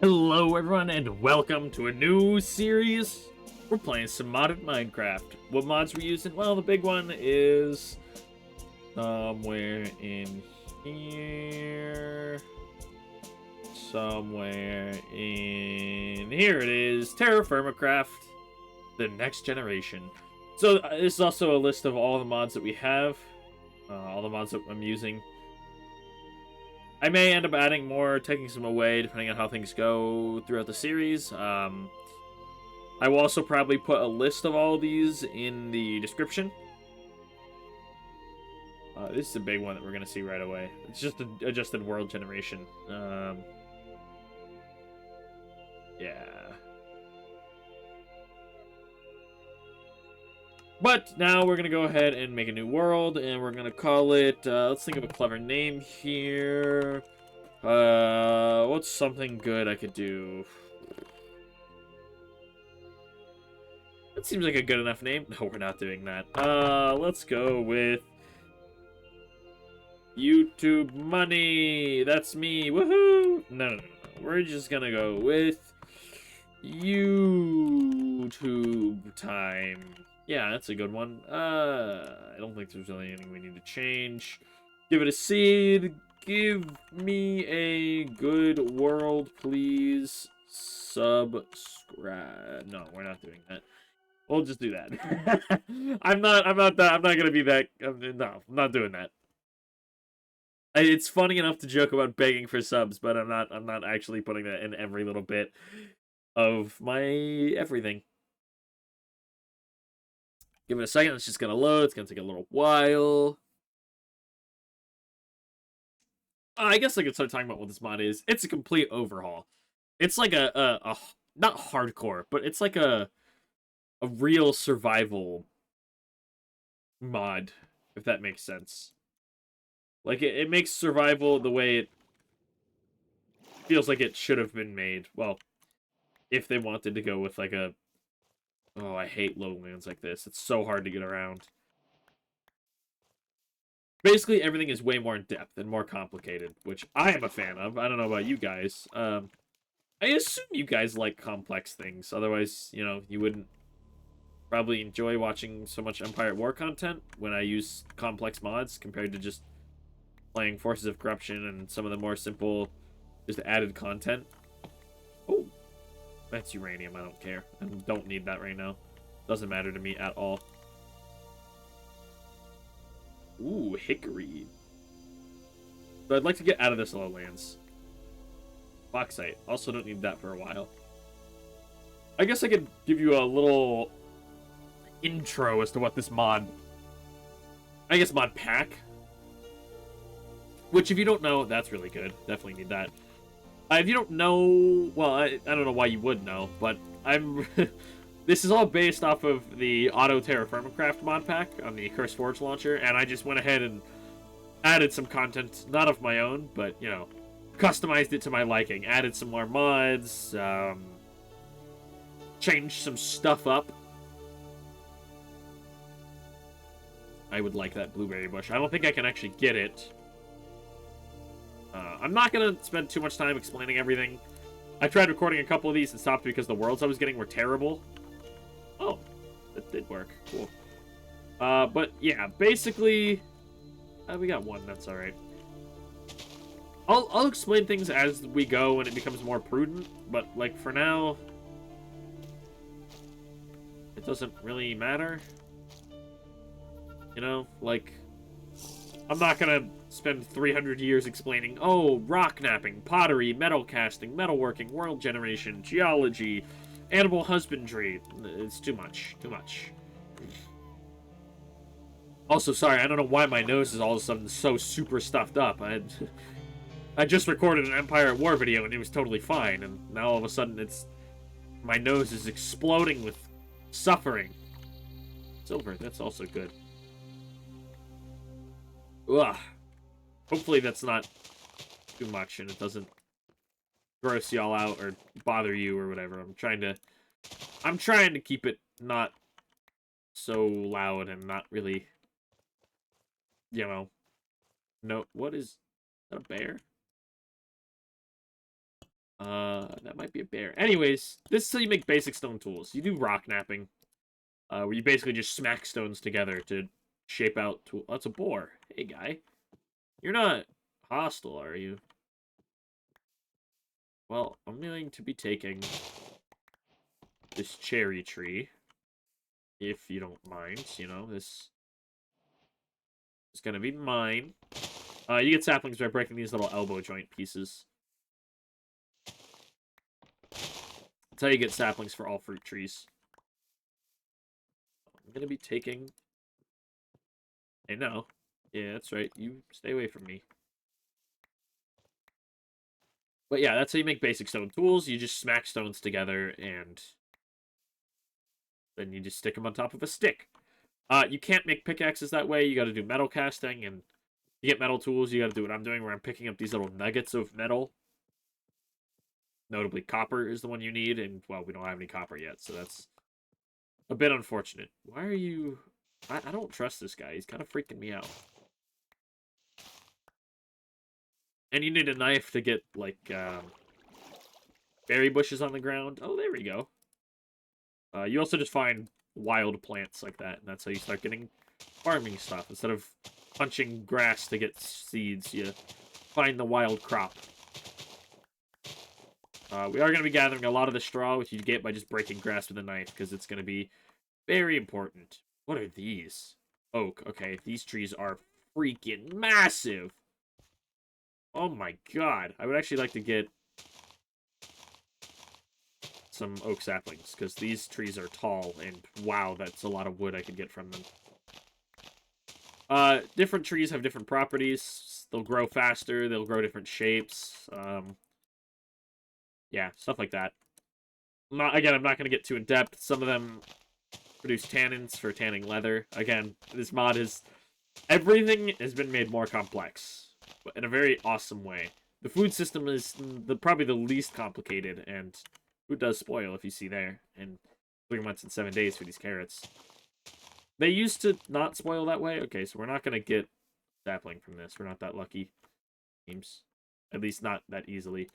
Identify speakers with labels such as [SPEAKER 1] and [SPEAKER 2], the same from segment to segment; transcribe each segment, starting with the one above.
[SPEAKER 1] Hello everyone and welcome to a new series. We're playing some modded Minecraft. What mods we're using? Well, the big one is somewhere in here. Somewhere in here it is. TerraFirmaCraft, the next generation. So this is also a list of all the mods that we have. All the mods that I'm using. I may end up adding more, taking some away, depending on how things go throughout the series. I will also probably put a list of all of these in the description. This is a big one that we're going to see right away. It's just an adjusted world generation. Yeah. But now we're going to go ahead and make a new world, and we're going to call it, let's think of a clever name here. What's something good I could do? That seems like a good enough name. No, we're not doing that. Let's go with YouTube Money. That's me. Woohoo! No. We're just going to go with YouTube Time. Yeah, that's a good one. I don't think there's really anything we need to change. Give it a seed. Give me a good world, please. Subscribe. No, we're not doing that. We'll just do that. I'm not gonna be that. No, I'm not doing that. It's funny enough to joke about begging for subs, but I'm not actually putting that in every little bit of my everything. Give it a second, it's just gonna load, it's gonna take a little while. I guess I could start talking about what this mod is. It's a complete overhaul. It's like a not hardcore, but it's like a real survival mod, if that makes sense. Like, it makes survival the way it feels like it should have been made. Well, if they wanted to go with like a... Oh, I hate lowlands like this. It's so hard to get around. Basically, everything is way more in depth and more complicated, which I am a fan of. I don't know about you guys. I assume you guys like complex things. Otherwise, you know, you wouldn't probably enjoy watching so much Empire at War content when I use complex mods compared to just playing Forces of Corruption and some of the more simple, just added content. Oh, that's uranium. I don't care. I don't need that right now. Doesn't matter to me at all. Ooh, hickory. But I'd like to get out of this lowlands. Bauxite. Also don't need that for a while. I guess I could give you a little intro as to what this mod... I guess modpack. Which, if you don't know, that's really good. Definitely need that. If you don't know... Well, I don't know why you would know, but I'm... This is all based off of the Auto TerraFirmaCraft mod pack on the CurseForge launcher, and I just went ahead and added some content, not of my own, but, you know, customized it to my liking. Added some more mods, changed some stuff up. I would like that blueberry bush. I don't think I can actually get it. I'm not going to spend too much time explaining everything. I tried recording a couple of these and stopped because the worlds I was getting were terrible. Oh, that did work. Cool. But yeah, basically, we got one. That's all right. I'll explain things as we go and it becomes more prudent. But like for now, it doesn't really matter. You know, like I'm not gonna spend 300 years explaining. Oh, rock napping, pottery, metal casting, metalworking, world generation, geology. Animal husbandry. It's too much. Too much. Also, sorry, I don't know why my nose is all of a sudden so super stuffed up. I just recorded an Empire at War video and it was totally fine, and now all of a sudden it's... My nose is exploding with suffering. Silver, that's also good. Ugh. Hopefully that's not too much and it doesn't gross y'all out or bother you or whatever. I'm trying to keep it not so loud and not really, you know. No, what is that, a bear? That might be a bear. Anyways, this is how you make basic stone tools. You do rock napping, where you basically just smack stones together to shape out tool. Oh, that's a boar. Hey, guy. You're not hostile, are you? Well, I'm going to be taking this cherry tree, if you don't mind. You know, this is going to be mine. You get saplings by breaking these little elbow joint pieces. That's how you get saplings for all fruit trees. I'm going to be taking... Hey, no. Yeah, that's right. You stay away from me. But yeah, that's how you make basic stone tools. You just smack stones together, and then you just stick them on top of a stick. You can't make pickaxes that way. You got to do metal casting, and you get metal tools. You got to do what I'm doing, where I'm picking up these little nuggets of metal. Notably, copper is the one you need, and, well, we don't have any copper yet, so that's a bit unfortunate. Why are you... I don't trust this guy. He's kind of freaking me out. And you need a knife to get, like, berry bushes on the ground. Oh, there we go. You also just find wild plants like that, and that's how you start getting farming stuff. Instead of punching grass to get seeds, you find the wild crop. We are going to be gathering a lot of the straw, which you get by just breaking grass with a knife, because it's going to be very important. What are these? Oak. Okay, these trees are freaking massive. Oh my god. I would actually like to get some oak saplings, because these trees are tall, and wow, that's a lot of wood I could get from them. Different trees have different properties. They'll grow faster, they'll grow different shapes. Yeah, stuff like that. I'm not going to get too in-depth. Some of them produce tannins for tanning leather. Again, this mod is... Everything has been made more complex, but in a very awesome way. The food system is probably the least complicated, and food does spoil, if you see there, in 3 months and 7 days for these carrots. They used to not spoil that way. Okay, so we're not going to get sapling from this. We're not that lucky. Seems. At least not that easily.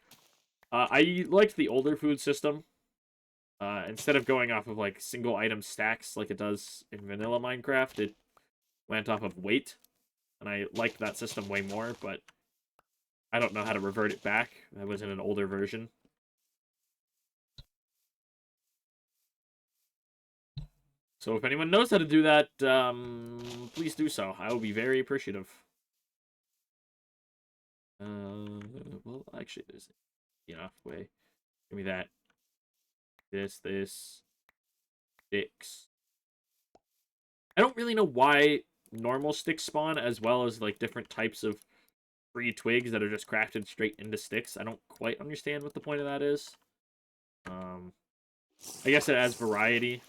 [SPEAKER 1] I liked the older food system. Instead of going off of, like, single item stacks like it does in vanilla Minecraft, it went off of weight. And I liked that system way more, but I don't know how to revert it back. That was in an older version. So if anyone knows how to do that, please do so. I will be very appreciative. Well, actually, there's enough way. Give me that. This, sticks. I don't really know why normal sticks spawn, as well as, like, different types of free twigs that are just crafted straight into sticks. I don't quite understand what the point of that is. I guess it adds variety.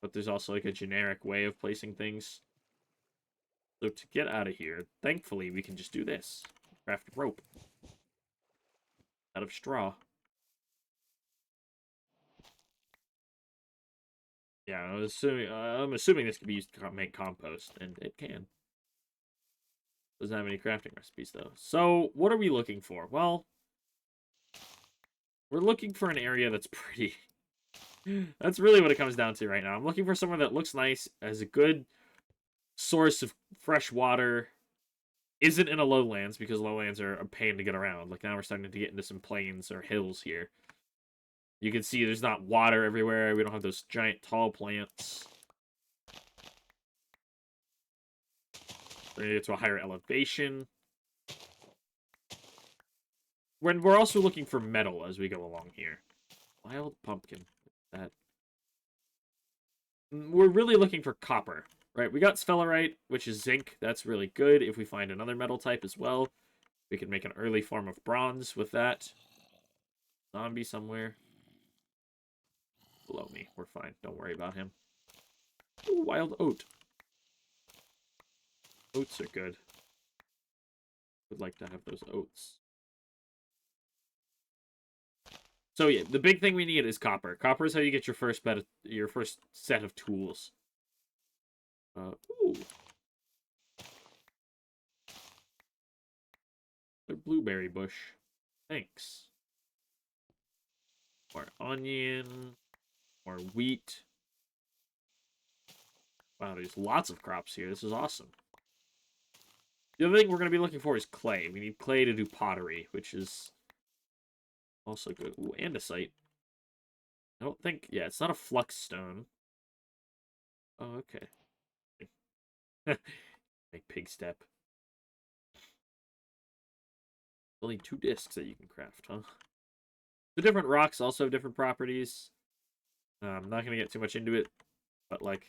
[SPEAKER 1] But there's also, like, a generic way of placing things. So to get out of here, thankfully, we can just do this. Craft rope. Out of straw. Yeah, I'm assuming this can be used to make compost, and it can. Doesn't have any crafting recipes, though. So, what are we looking for? Well, we're looking for an area that's pretty... That's really what it comes down to right now. I'm looking for somewhere that looks nice, has a good source of fresh water, isn't in a lowlands, because lowlands are a pain to get around. Like, now we're starting to get into some plains or hills here. You can see there's not water everywhere. We don't have those giant tall plants. We're going to get to a higher elevation. We're also looking for metal as we go along here. Wild pumpkin. That. We're really looking for copper, right? We got sphelerite, which is zinc. That's really good. If we find another metal type as well, we can make an early form of bronze with that. Zombie somewhere. Below me. We're fine. Don't worry about him. Ooh, wild oat. Oats are good. Would like to have those oats. So yeah, the big thing we need is copper. Copper is how you get your first set of tools. Ooh. The blueberry bush. Thanks. More onion. More wheat. Wow, there's lots of crops here. This is awesome. The other thing we're going to be looking for is clay. We need clay to do pottery, which is also good. Ooh, andesite. I don't think... Yeah, it's not a flux stone. Oh, okay. Make pig step. Only 2 discs that you can craft, huh? The different rocks also have different properties. I'm not going to get too much into it, but, like,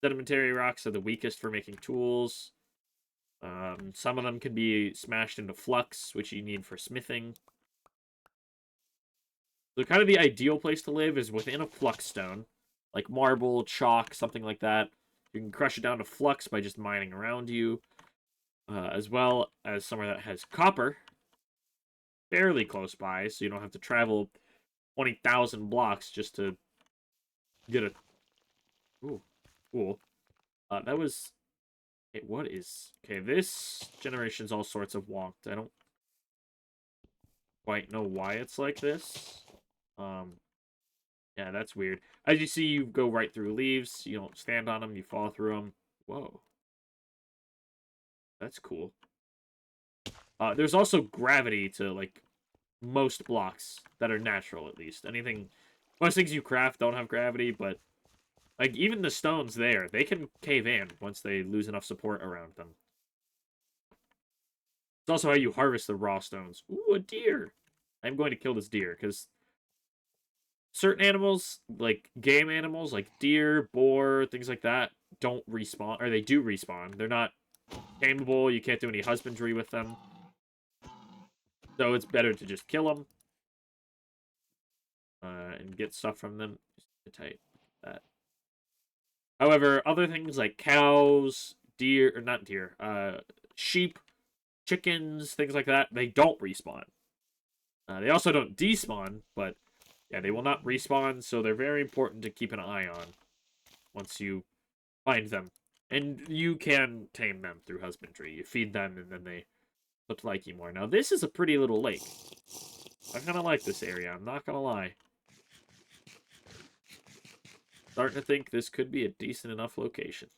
[SPEAKER 1] sedimentary rocks are the weakest for making tools. Some of them can be smashed into flux, which you need for smithing. So kind of the ideal place to live is within a flux stone, like marble, chalk, something like that. You can crush it down to flux by just mining around you, as well as somewhere that has copper fairly close by, so you don't have to travel 20,000 blocks just to get a... Ooh, cool. That was... Okay, what is... Okay, this generation's all sorts of wonked. I don't quite know why it's like this. Yeah, that's weird. As you see, you go right through leaves. You don't stand on them. You fall through them. Whoa. That's cool. There's also gravity to, like, most blocks that are natural, at least. Most things you craft don't have gravity, but, like, even the stones there, they can cave in once they lose enough support around them. It's also how you harvest the raw stones. Ooh, a deer! I'm going to kill this deer, because certain animals, like game animals, like deer, boar, things like that, don't respawn, or they do respawn. They're not tameable, you can't do any husbandry with them. So it's better to just kill them. And get stuff from them. Just type that. However, other things like cows, deer, or not deer, sheep, chickens, things like that, they don't respawn. They also don't despawn, but yeah, they will not respawn, so they're very important to keep an eye on once you find them. And you can tame them through husbandry. You feed them, and then they look to like you more. Now, this is a pretty little lake. I kind of like this area, I'm not going to lie. Starting to think this could be a decent enough location.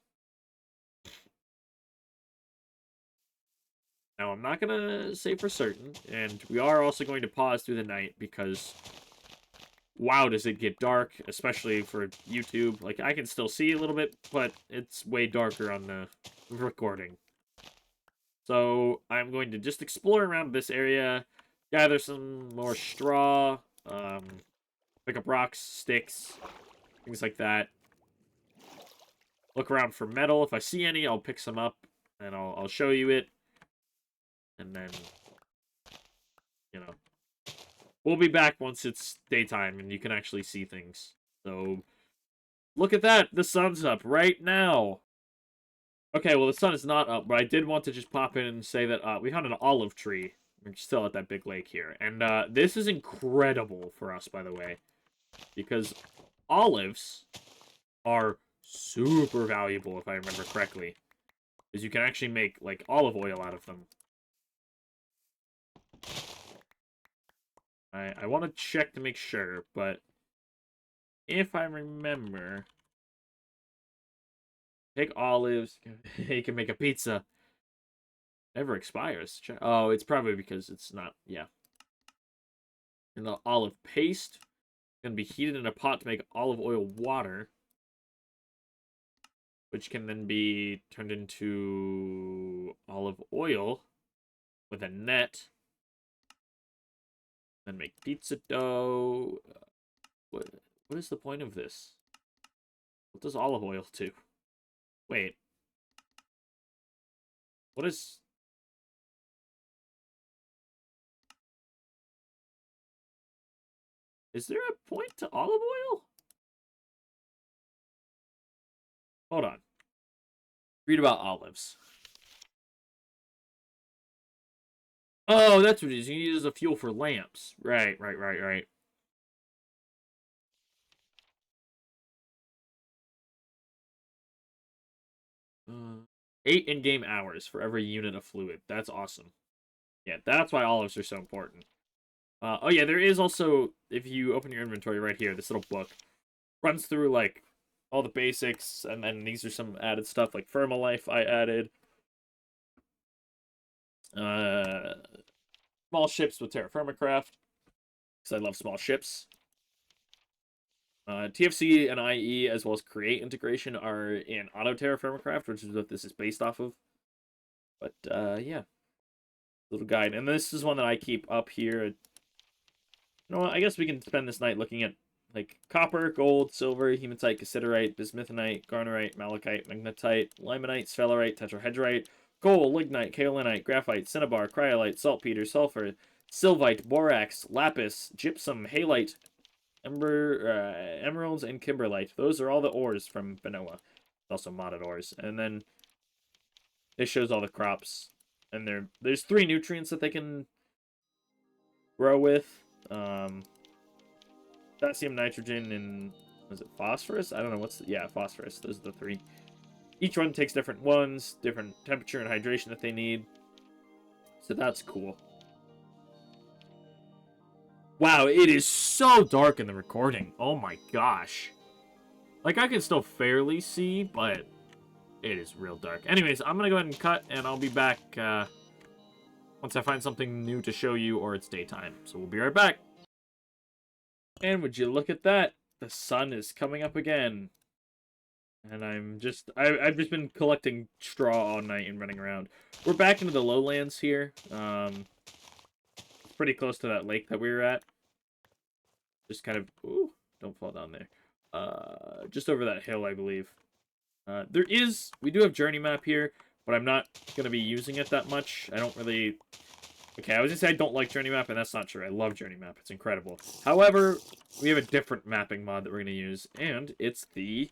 [SPEAKER 1] Now, I'm not going to say for certain, and we are also going to pause through the night because, wow, does it get dark, especially for YouTube. Like, I can still see a little bit, but it's way darker on the recording. So, I'm going to just explore around this area, gather some more straw, pick up rocks, sticks, things like that. Look around for metal. If I see any, I'll pick some up, and I'll show you it. And then, you know, we'll be back once it's daytime and you can actually see things. So, look at that! The sun's up right now! Okay, well, the sun is not up, but I did want to just pop in and say that we found an olive tree. We're still at that big lake here. And this is incredible for us, by the way. Because olives are super valuable, if I remember correctly. Because you can actually make, like, olive oil out of them. I want to check to make sure, but if I remember, take olives, you can make a pizza. Never expires. Oh, it's probably because it's not, yeah. And the olive paste can be heated in a pot to make olive oil water, which can then be turned into olive oil with a net. Then make pizza dough. What is the point of this? What does olive oil do? Wait. What is... Is there a point to olive oil? Hold on. Read about olives. Oh, that's what it is. You use it as a fuel for lamps. Right. 8 in-game hours for every unit of fluid. That's awesome. Yeah, that's why olives are so important. Oh yeah, there is also, if you open your inventory right here, this little book runs through like all the basics, and then these are some added stuff like FirmaLife I added. Small ships with TerraFirmaCraft, because I love small ships. TFC and IE, as well as Create integration, are in Auto TerraFirmaCraft, which is what this is based off of. But yeah, little guide, and this is one that I keep up here. You know what? I guess we can spend this night looking at like copper, gold, silver, hematite, cassiterite, bismuthinite, garnerite, malachite, magnetite, limonite, sphalerite, tetrahedrite, coal, lignite, kaolinite, graphite, cinnabar, cryolite, saltpeter, sulfur, sylvite, borax, lapis, gypsum, halite, emeralds, and kimberlite. Those are all the ores from Benoa. Also modded ores. And then it shows all the crops. And there's 3 nutrients that they can grow with. Potassium, nitrogen, and was it phosphorus? I don't know what's yeah, phosphorus. Those are the 3. Each one takes different ones, different temperature and hydration that they need. So that's cool. Wow, it is so dark in the recording. Oh my gosh. Like, I can still fairly see, but it is real dark. Anyways, I'm gonna go ahead and cut, and I'll be back once I find something new to show you, or it's daytime. So we'll be right back. And would you look at that? The sun is coming up again. And I've just been collecting straw all night and running around. We're back into the lowlands here. It's pretty close to that lake that we were at. Just kind of, ooh, don't fall down there. Just over that hill, I believe. We do have JourneyMap here, but I'm not going to be using it that much. I don't really... Okay, I was going to say I don't like JourneyMap, and that's not true. I love JourneyMap. It's incredible. However, we have a different mapping mod that we're going to use, and it's the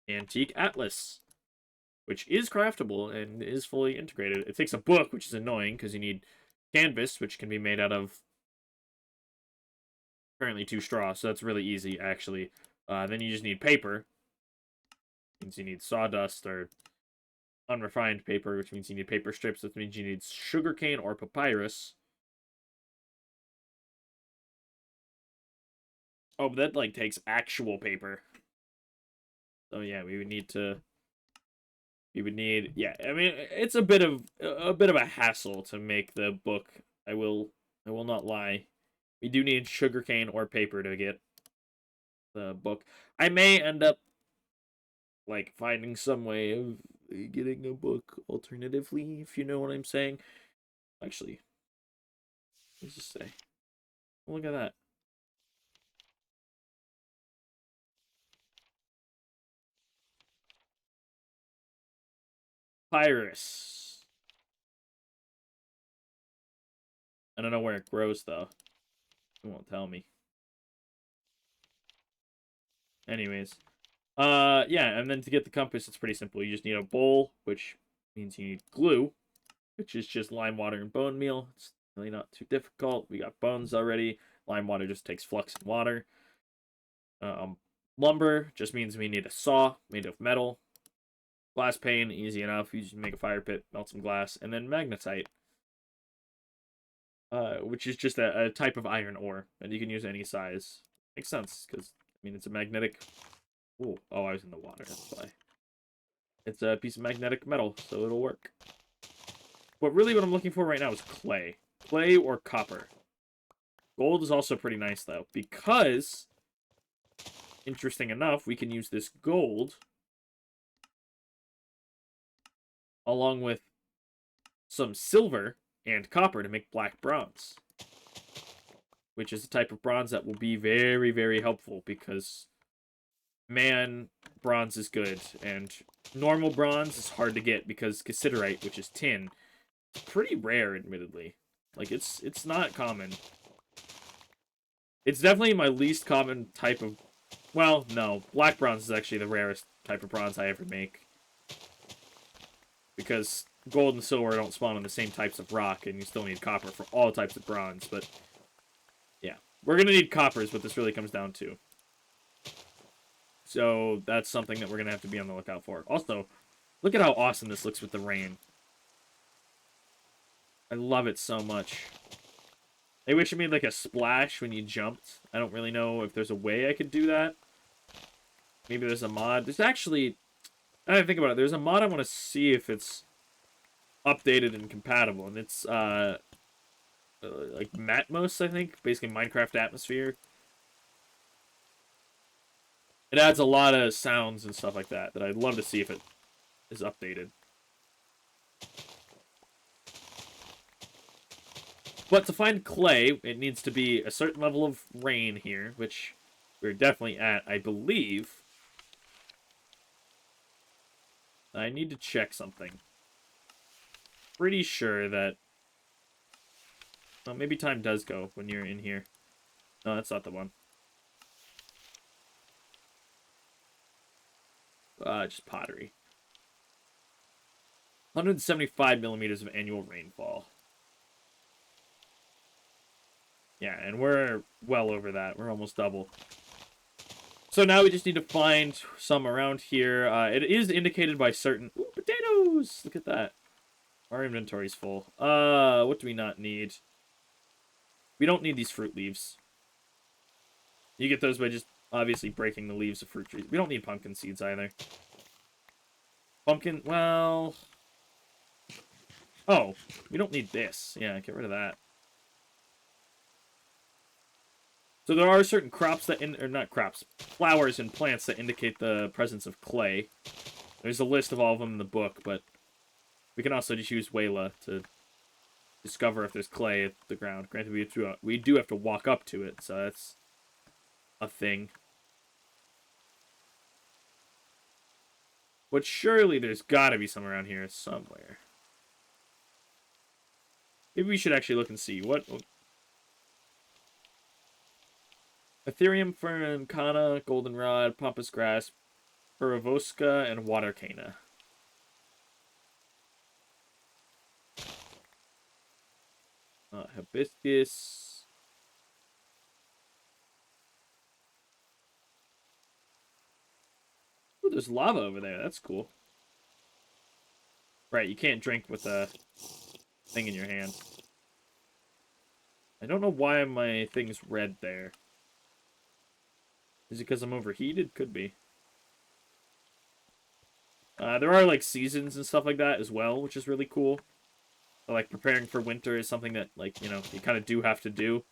[SPEAKER 1] Antique Atlas, which is craftable and is fully integrated. It takes a book, which is annoying, because you need canvas, which can be made out of currently 2 straw, so that's really easy, actually. Then you just need paper. Means you need sawdust or unrefined paper, which means you need paper strips, which means you need sugarcane or papyrus. Oh, but that like takes actual paper. So yeah, we would need, yeah, I mean, it's a bit of a hassle to make the book. I will not lie. We do need sugarcane or paper to get the book. I may end up like finding some way of getting a book alternatively, if you know what I'm saying. Actually, let's just say, look at that. Papyrus. I don't know where it grows though. It won't tell me. Anyways, yeah, and then to get the compass, it's pretty simple. You just need a bowl, which means you need glue, which is just lime water and bone meal. It's really not too difficult. We got bones already. Lime water just takes flux and water. Lumber just means we need a saw made of metal. Glass pane, easy enough. You just make a fire pit, melt some glass, and then magnetite, which is just a type of iron ore, and you can use any size. Makes sense, because, I mean, it's a magnetic... Ooh, oh, I was in the water, that's why. It's a piece of magnetic metal, so it'll work. But really what I'm looking for right now is clay. Clay or copper. Gold is also pretty nice, though, because, interesting enough, we can use this gold along with some silver and copper to make black bronze, which is a type of bronze that will be very, very helpful, because, man, bronze is good, and normal bronze is hard to get, because cassiterite, which is tin, is pretty rare, admittedly. Like, it's not common. It's definitely my least common type of... Well, no. Black bronze is actually the rarest type of bronze I ever make, because gold and silver don't spawn on the same types of rock, and you still need copper for all types of bronze, but... Yeah. We're gonna need copper is what this really comes down to. So, that's something that we're gonna have to be on the lookout for. Also, look at how awesome this looks with the rain. I love it so much. I wish it made like a splash when you jumped. I don't really know if there's a way I could do that. Maybe there's a mod. There's actually, I didn't think about it. There's a mod I want to see if it's updated and compatible, and it's like Matmos, I think, basically Minecraft atmosphere. It adds a lot of sounds and stuff like that I'd love to see if it is updated. But to find clay, it needs to be a certain level of rain here, which we're definitely at, I believe. I need to check something. Pretty sure that... Well, maybe time does go when you're in here. No, that's not the one. Just pottery. 175 millimeters of annual rainfall. Yeah, and we're well over that. We're almost double. So now we just need to find some around here. It is indicated by certain... Ooh, potatoes! Look at that. Our inventory's full. What do we not need? We don't need these fruit leaves. You get those by just obviously breaking the leaves of fruit trees. We don't need pumpkin seeds either. Pumpkin, well... Oh, we don't need this. Yeah, get rid of that. So there are certain crops that, or not crops, flowers and plants that indicate the presence of clay. There's a list of all of them in the book, but we can also just use Wayla to discover if there's clay at the ground. Granted, we do have to walk up to it, so that's a thing. But surely there's got to be some around here somewhere. Maybe we should actually look and see. What... Ethereum fern, Kana, goldenrod, pampas grass, Perovosca, and water cana. Hibiscus. Ooh, there's lava over there. That's cool. Right, you can't drink with a thing in your hand. I don't know why my thing's red there. Is it because I'm overheated? Could be. There are, like, seasons and stuff like that as well, which is really cool. So, like, preparing for winter is something that, like, you know, you kind of do have to do.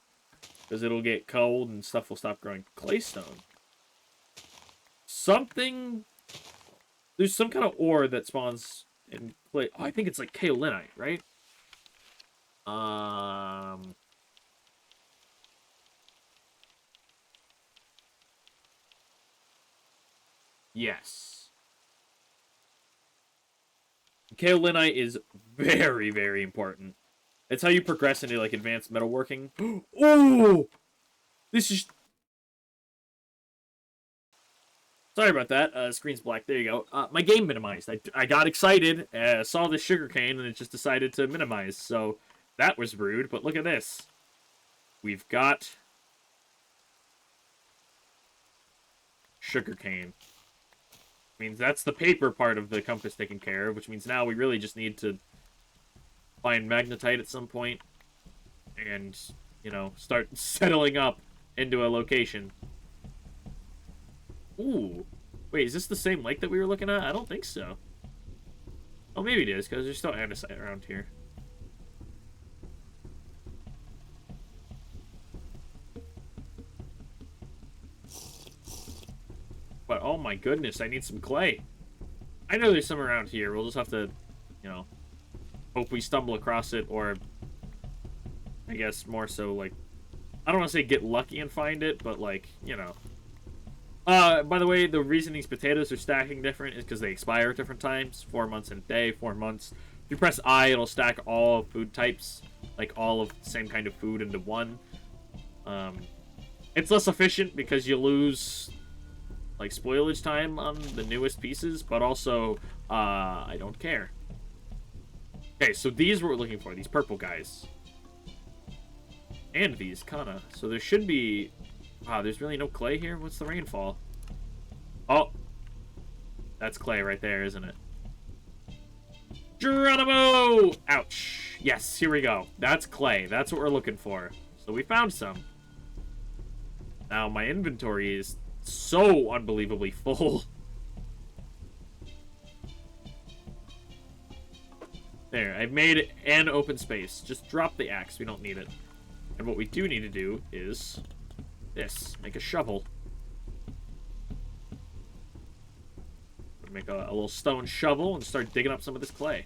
[SPEAKER 1] Because it'll get cold and stuff will stop growing. Claystone. Something... There's some kind of ore that spawns in clay. Oh, I think it's, like, kaolinite, right? Yes. Kaolinite is very, very important. It's how you progress into, like, advanced metalworking. Oh! This is... Sorry about that. Screen's black. There you go. My game minimized. I got excited, saw the sugarcane, and it just decided to minimize. So, that was rude. But look at this. We've got... sugarcane. Means that's the paper part of the compass taken care of, which means now we really just need to find magnetite at some point and, you know, start settling up into a location. Ooh. Wait, is this the same lake that we were looking at? I don't think so. Oh, maybe it is, because there's still andesite around here. But, oh my goodness, I need some clay. I know there's some around here. We'll just have to, you know, hope we stumble across it, or I guess more so, like, I don't want to say get lucky and find it, but, like, you know. By the way, the reason these potatoes are stacking different is because they expire at different times. 4 months in a day, 4 months. If you press I, it'll stack all food types, like all of the same kind of food into one. It's less efficient because you lose... like, spoilage time on the newest pieces, but also, I don't care. Okay, so these we're looking for, these purple guys. And these, kinda. So there should be... Wow, there's really no clay here? What's the rainfall? Oh! That's clay right there, isn't it? Geronimo! Ouch! Yes, here we go. That's clay. That's what we're looking for. So we found some. Now my inventory is so unbelievably full. There, I've made an open space. Just drop the axe, we don't need it. And what we do need to do is this, make a shovel. Make a little stone shovel and start digging up some of this clay.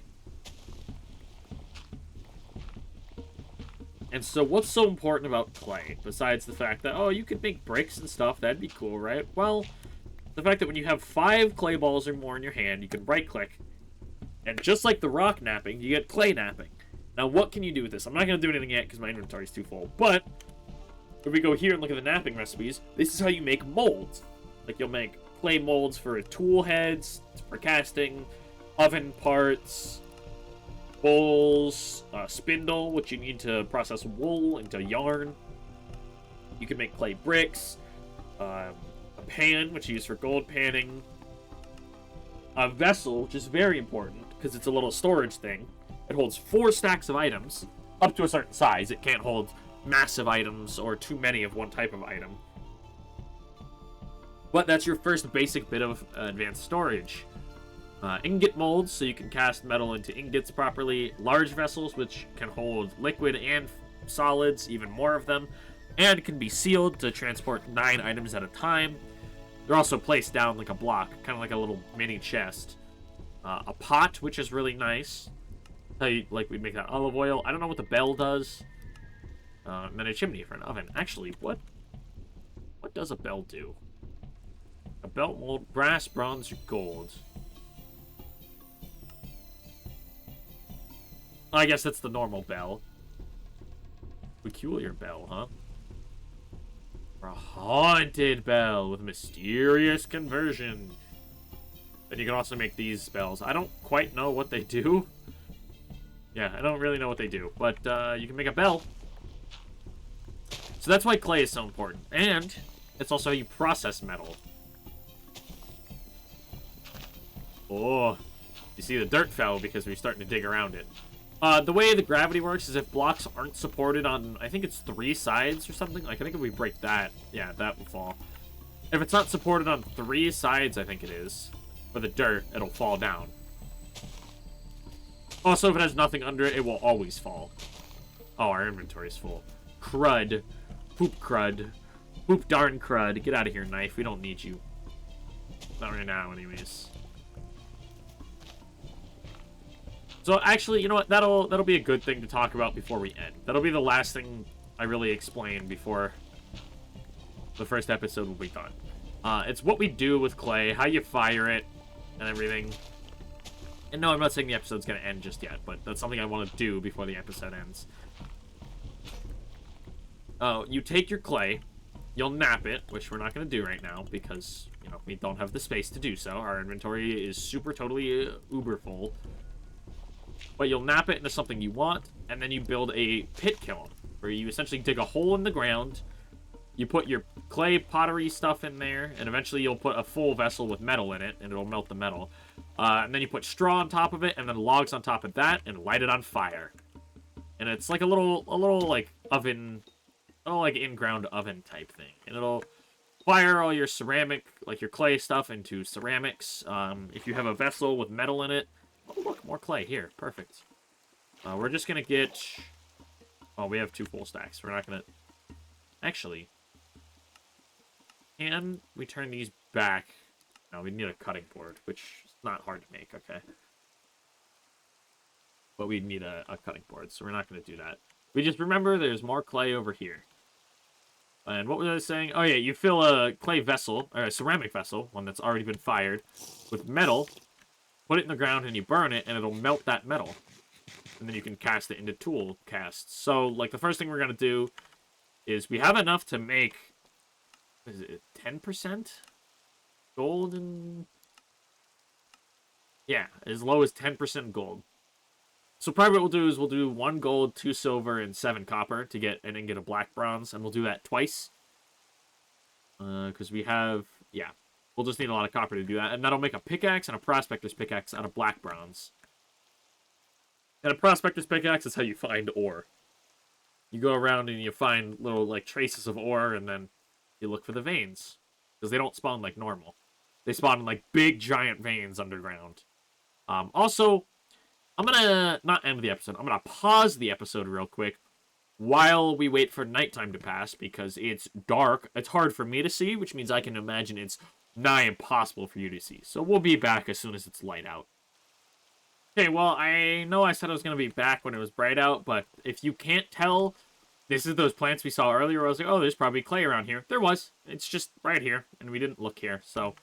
[SPEAKER 1] And so what's so important about clay, besides the fact that, oh, you could make bricks and stuff, that'd be cool, right? Well, the fact that when you have 5 clay balls or more in your hand, you can right-click, and just like the rock napping, you get clay napping. Now, what can you do with this? I'm not going to do anything yet because my inventory's too full, but if we go here and look at the napping recipes, this is how you make molds. Like, you'll make clay molds for tool heads, for casting, oven parts, bowls, spindle, which you need to process wool into yarn. You can make clay bricks, a pan, which you use for gold panning, a vessel, which is very important because it's a little storage thing. It holds 4 stacks of items, up to a certain size. It can't hold massive items or too many of one type of item. But that's your first basic bit of advanced storage. Ingot molds, so you can cast metal into ingots properly. Large vessels, which can hold liquid and solids, even more of them. And can be sealed to transport 9 items at a time. They're also placed down like a block, kind of like a little mini chest. A pot, which is really nice. How you, like, we make that olive oil. I don't know what the bell does. And then a chimney for an oven. Actually, what does a bell do? A belt mold, brass, bronze, or gold. I guess that's the normal bell. Peculiar bell, huh? Or a haunted bell with mysterious conversion. Then you can also make these bells. I don't quite know what they do. Yeah, I don't really know what they do. But you can make a bell. So that's why clay is so important. And it's also how you process metal. Oh, you see the dirt fell because we're starting to dig around it. The way the gravity works is if blocks aren't supported on, I think it's 3 sides or something. Like, I think if we break that, yeah, that will fall. If it's not supported on 3 sides, I think it is, for the dirt, it'll fall down. Also, if it has nothing under it, it will always fall. Oh, our inventory's full. Crud. Poop crud. Poop darn crud. Get out of here, knife. We don't need you. Not right now, anyways. So actually, you know what? That'll be a good thing to talk about before we end. That'll be the last thing I really explain before the first episode will be done. It's what we do with clay, how you fire it, and everything. And no, I'm not saying the episode's gonna end just yet, but that's something I want to do before the episode ends. You take your clay, you'll nap it, which we're not gonna do right now because, you know, we don't have the space to do so. Our inventory is super totally uber full. But you'll nap it into something you want, and then you build a pit kiln, where you essentially dig a hole in the ground, you put your clay pottery stuff in there, and eventually you'll put a full vessel with metal in it, and it'll melt the metal. And then you put straw on top of it, and then logs on top of that, and light it on fire. And it's like a little like oven, like in-ground oven type thing. And it'll fire all your ceramic, like your clay stuff into ceramics. If you have a vessel with metal in it, oh, look, more clay here. Perfect. We're just going to get... Oh, we have 2 full stacks. We're not going to... Actually, can we turn these back? No, we need a cutting board, which is not hard to make, okay. But we need a cutting board, so we're not going to do that. We just remember there's more clay over here. And what was I saying? Oh, yeah, you fill a clay vessel, or a ceramic vessel, one that's already been fired, with metal... Put it in the ground and you burn it, and it'll melt that metal. And then you can cast it into tool casts. So, like, the first thing we're going to do is we have enough to make, is it 10% gold? And yeah, as low as 10% gold. So probably what we'll do is we'll do 1 gold, 2 silver, and 7 copper to get an ingot of black bronze. And we'll do that twice. Because we have, yeah. We'll just need a lot of copper to do that. And that'll make a pickaxe and a prospector's pickaxe out of black bronze. And a prospector's pickaxe is how you find ore. You go around and you find little, like, traces of ore, and then you look for the veins. Because they don't spawn like normal. They spawn in, like, big, giant veins underground. Also, I'm gonna not end the episode. I'm gonna pause the episode real quick while we wait for nighttime to pass, because it's dark. It's hard for me to see, which means I can imagine it's nigh impossible for you to see. So we'll be back as soon as it's light out. Okay, well, I know I said I was going to be back when it was bright out, but if you can't tell, this is those plants we saw earlier. I was like, oh, there's probably clay around here. There was. It's just right here, and we didn't look here. So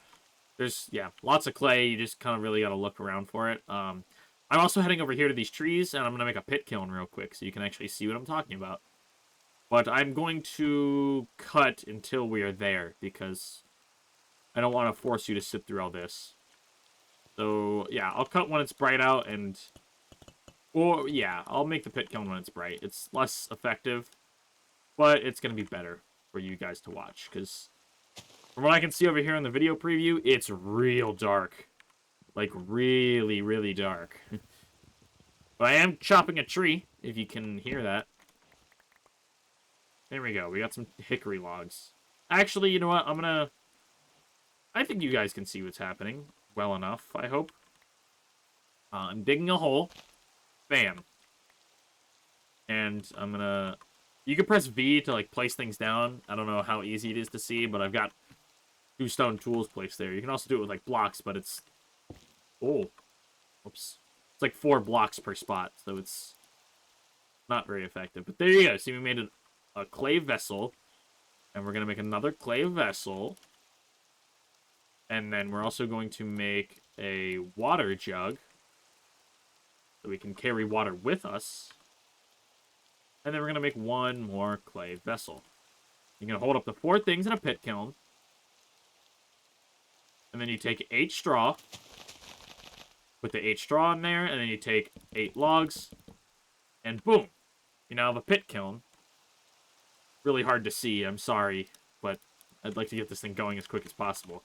[SPEAKER 1] there's, yeah, lots of clay. You just kind of really got to look around for it. I'm also heading over here to these trees, and I'm going to make a pit kiln real quick so you can actually see what I'm talking about. But I'm going to cut until we are there, because I don't want to force you to sit through all this. So, yeah, I'll cut when it's bright out, and... Or, yeah, I'll make the pit kiln when it's bright. It's less effective, but it's going to be better for you guys to watch, because from what I can see over here in the video preview, it's real dark. Like, really, really dark. But I am chopping a tree, if you can hear that. There we go. We got some hickory logs. Actually, you know what? I think you guys can see what's happening well enough, I hope. I'm digging a hole. Bam. And I'm gonna... You can press V to, like, place things down. I don't know how easy it is to see, but I've got 2 stone tools placed there. You can also do it with, like, blocks, but it's... Oh. Oops. It's like 4 blocks per spot, so it's not very effective. But there you go. See, we made a clay vessel. And we're gonna make another clay vessel. And then we're also going to make a water jug. So we can carry water with us. And then we're going to make one more clay vessel. You're going to hold up the 4 things in a pit kiln. And then you take 8 straw. Put the 8 straw in there. And then you take 8 logs. And boom. You now have a pit kiln. Really hard to see, I'm sorry. But I'd like to get this thing going as quick as possible.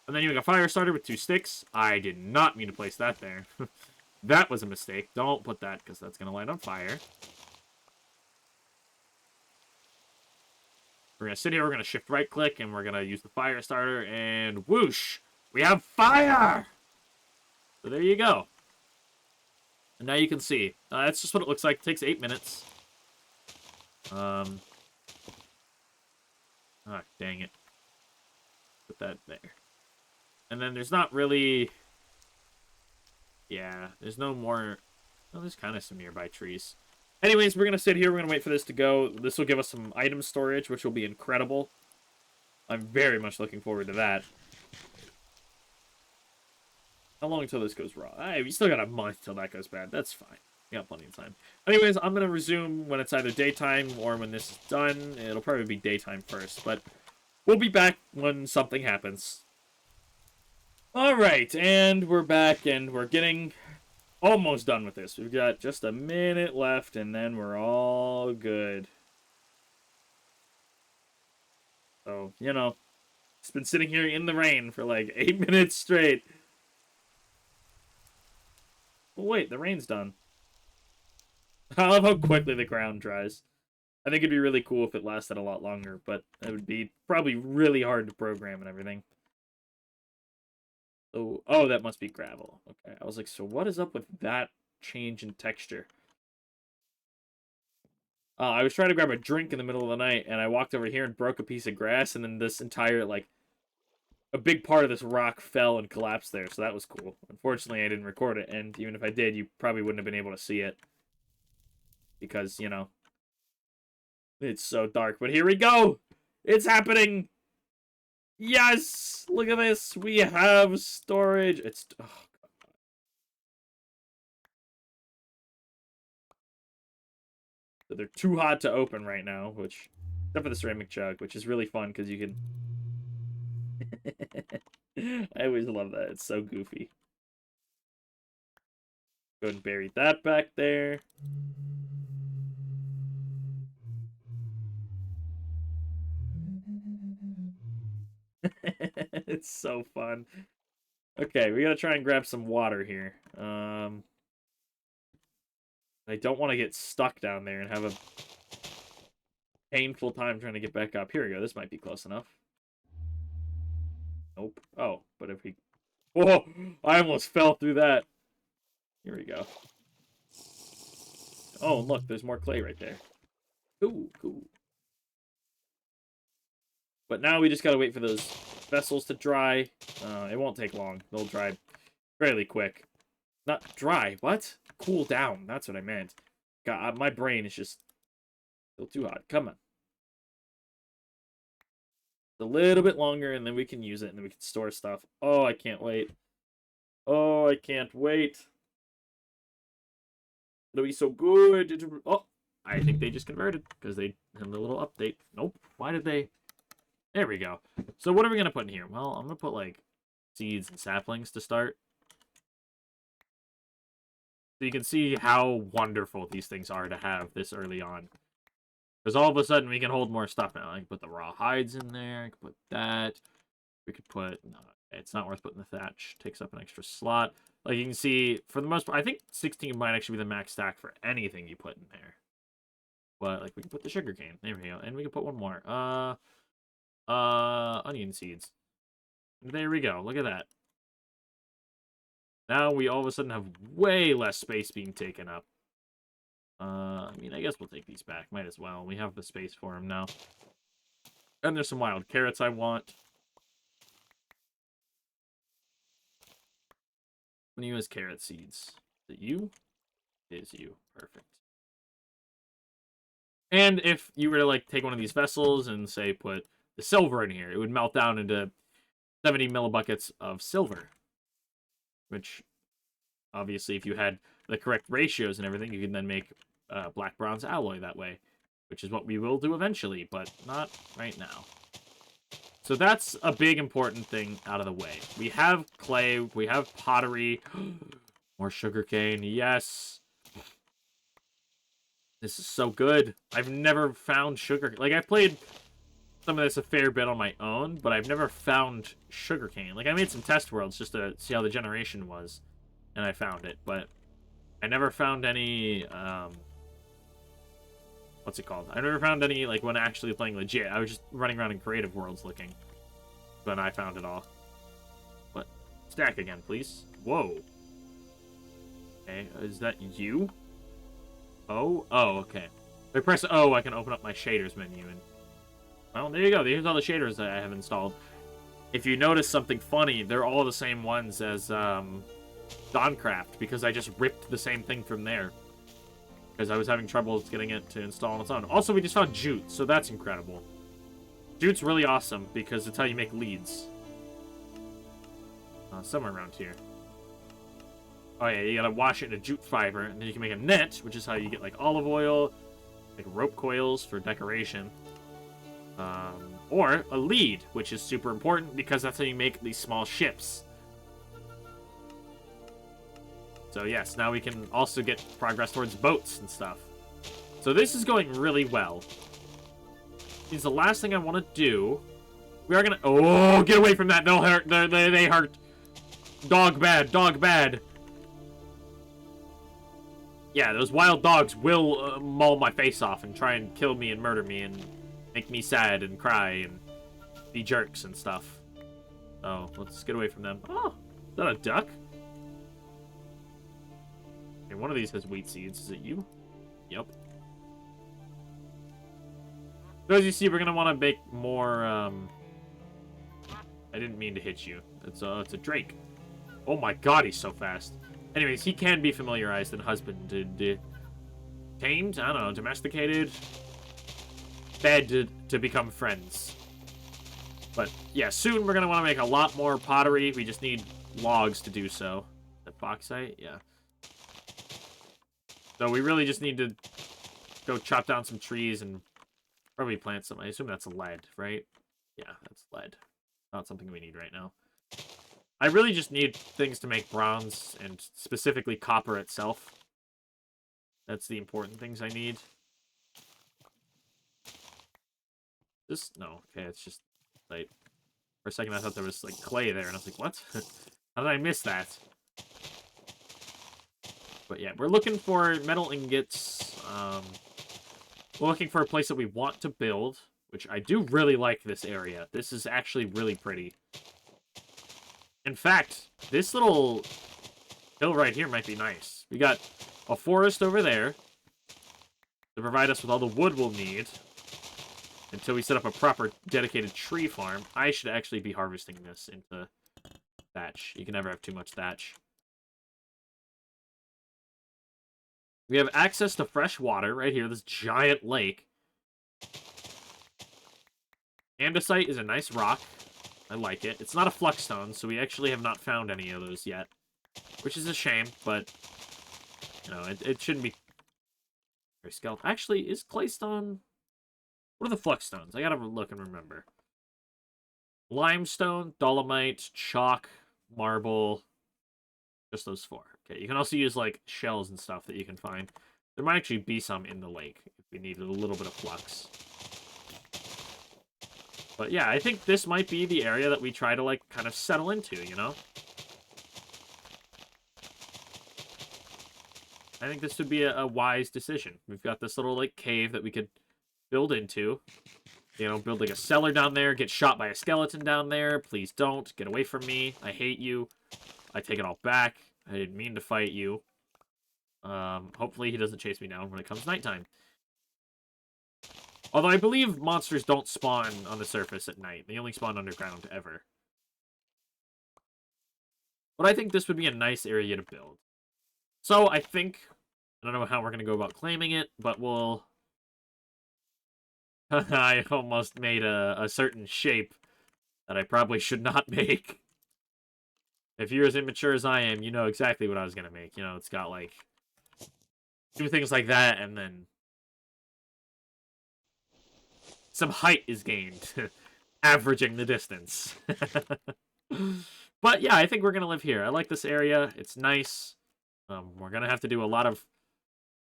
[SPEAKER 1] And then you make a fire starter with 2 sticks. I did not mean to place that there. That was a mistake. Don't put that, because that's going to light on fire. We're going to sit here, we're going to shift right click, and we're going to use the fire starter, and whoosh! We have fire! So there you go. And now you can see. That's just what it looks like. It takes 8 minutes. Ah, dang it. Put that there. And then there's not really... Yeah, there's no more... Oh, there's kind of some nearby trees. Anyways, we're going to sit here. We're going to wait for this to go. This will give us some item storage, which will be incredible. I'm very much looking forward to that. How long until this goes raw? We still got a month till that goes bad. That's fine. We got plenty of time. Anyways, I'm going to resume when it's either daytime or when this is done. It'll probably be daytime first, but we'll be back when something happens. Alright, and we're back, and we're getting almost done with this. We've got just a minute left, and then we're all good. So, you know, it's been sitting here in the rain for like 8 minutes straight. Well, wait, the rain's done. I love how quickly the ground dries. I think it'd be really cool if it lasted a lot longer, but it would be probably really hard to program and everything. Oh, that must be gravel. Okay, I was like, so what is up with that change in texture? I was trying to grab a drink in the middle of the night, and I walked over here and broke a piece of grass, and then this entire, like, a big part of this rock fell and collapsed there, so that was cool. Unfortunately, I didn't record it, and even if I did, you probably wouldn't have been able to see it. Because, you know, it's so dark. But here we go! It's happening! Yes! Look at this! We have storage! It's... Oh, God. So they're too hot to open right now, which... Except for the ceramic jug, which is really fun, because you can... I always love that. It's so goofy. Go ahead and bury that back there. It's so fun. Okay, we gotta try and grab some water here. I don't want to get stuck down there and have a painful time trying to get back up. Here we go. This might be close enough. Nope. Oh, but if we... Whoa! I almost fell through that. Here we go. Oh, look, there's more clay right there. Cool, cool. But now we just gotta wait for those vessels to dry. It won't take long. They'll dry fairly quick. Not dry. What? Cool down. That's what I meant. God, my brain is just still too hot. Come on. A little bit longer, and then we can use it, and then we can store stuff. Oh, I can't wait. Oh, I can't wait. It'll be so good. Oh, I think they just converted because they had a little update. Nope. Why did they? There we go. So what are we going to put in here? Well, I'm going to put, like, seeds and saplings to start. So you can see how wonderful these things are to have this early on. Because all of a sudden we can hold more stuff now. I can put the raw hides in there. I can put that. We could put... No, it's not worth putting the thatch. Takes up an extra slot. Like you can see, for the most part, I think 16 might actually be the max stack for anything you put in there. But, like, we can put the sugarcane. There we go. And we can put one more. Onion seeds. There we go. Look at that. Now we all of a sudden have way less space being taken up. I mean, I guess we'll take these back. Might as well. We have the space for them now. And there's some wild carrots I want. I'm gonna use carrot seeds. Is it you? It is you. Perfect. And if you were to, like, take one of these vessels and, say, put the silver in here, it would melt down into 70 millibuckets of silver. Which, obviously, if you had the correct ratios and everything, you can then make black bronze alloy that way. Which is what we will do eventually, but not right now. So that's a big important thing out of the way. We have clay, we have pottery, more sugarcane, yes. This is so good. I've never found sugar. Like, I've played some of this a fair bit on my own, but I've never found sugarcane. Like, I made some test worlds just to see how the generation was, and I found it, but I never found any, what's it called? I never found any, like, when actually playing legit. I was just running around in creative worlds looking. But I found it all. But, stack again, please. Whoa. Okay, is that you? Oh? Oh, okay. If I press O, I can open up my shaders menu. And well, there you go. Here's all the shaders that I have installed. If you notice something funny, they're all the same ones as Dawnecraft, because I just ripped the same thing from there. Because I was having trouble getting it to install on its own. Also, we just found jute, so that's incredible. Jute's really awesome, because it's how you make leads. Somewhere around here. Oh yeah, you gotta wash it in a jute fiber, and then you can make a net, which is how you get, like, olive oil, like rope coils for decoration. Or a lead, which is super important, because that's how you make these small ships. So yes, now we can also get progress towards boats and stuff. So this is going really well. Means the last thing I want to do, we are gonna... Oh, get away from that! They'll hurt. They hurt. Dog bad. Dog bad. Yeah, those wild dogs will maul my face off and try and kill me and murder me and make me sad and cry and be jerks and stuff. Oh, let's get away from them. Oh, is that a duck? Okay, one of these has wheat seeds. Is it you? Yep. So as you see, we're going to want to make more, I didn't mean to hit you. It's a drake. Oh my god, he's so fast. Anyways, he can be familiarized and husbanded. Tamed? I don't know, domesticated? Fed to become friends. But, yeah, soon we're going to want to make a lot more pottery. We just need logs to do so. That bauxite? Yeah. So we really just need to go chop down some trees and probably plant some. I assume that's lead, right? Yeah, that's lead. Not something we need right now. I really just need things to make bronze, and specifically copper itself. That's the important things I need. This? No. Okay, it's just, like... For a second I thought there was, like, clay there, and I was like, what? How did I miss that? But yeah, we're looking for metal ingots, We're looking for a place that we want to build, which I do really like this area. This is actually really pretty. In fact, this little hill right here might be nice. We got a forest over there to provide us with all the wood we'll need until we set up a proper dedicated tree farm. I should actually be harvesting this into thatch. You can never have too much thatch. We have access to fresh water right here, this giant lake. Andesite is a nice rock. I like it. It's not a flux-stone, so we actually have not found any of those yet. Which is a shame, but, you know, it shouldn't be very skeletal. Actually, is claystone... What are the flux-stones? I gotta look and remember. Limestone, dolomite, chalk, marble. Just those 4. Okay, you can also use, like, shells and stuff that you can find. There might actually be some in the lake if we needed a little bit of flux. But yeah, I think this might be the area that we try to, like, kind of settle into, you know? I think this would be a wise decision. We've got this little, like, cave that we could build into. You know, build, like, a cellar down there, get shot by a skeleton down there. Please don't. Get away from me. I hate you. I take it all back. I didn't mean to fight you. Hopefully he doesn't chase me down when it comes nighttime. Although I believe monsters don't spawn on the surface at night. They only spawn underground ever. But I think this would be a nice area to build. So I think... I don't know how we're going to go about claiming it, but we'll... I almost made a certain shape that I probably should not make. If you're as immature as I am, you know exactly what I was going to make. You know, it's got, like... 2 things like that, and then... some height is gained, averaging the distance. But yeah, I think we're going to live here. I like this area. It's nice. We're going to have to do a lot of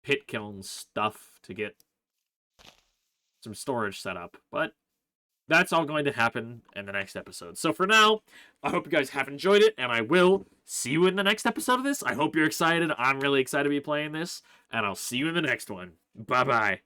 [SPEAKER 1] pit kiln stuff to get some storage set up. But that's all going to happen in the next episode. So for now, I hope you guys have enjoyed it, and I will see you in the next episode of this. I hope you're excited. I'm really excited to be playing this, and I'll see you in the next one. Bye-bye.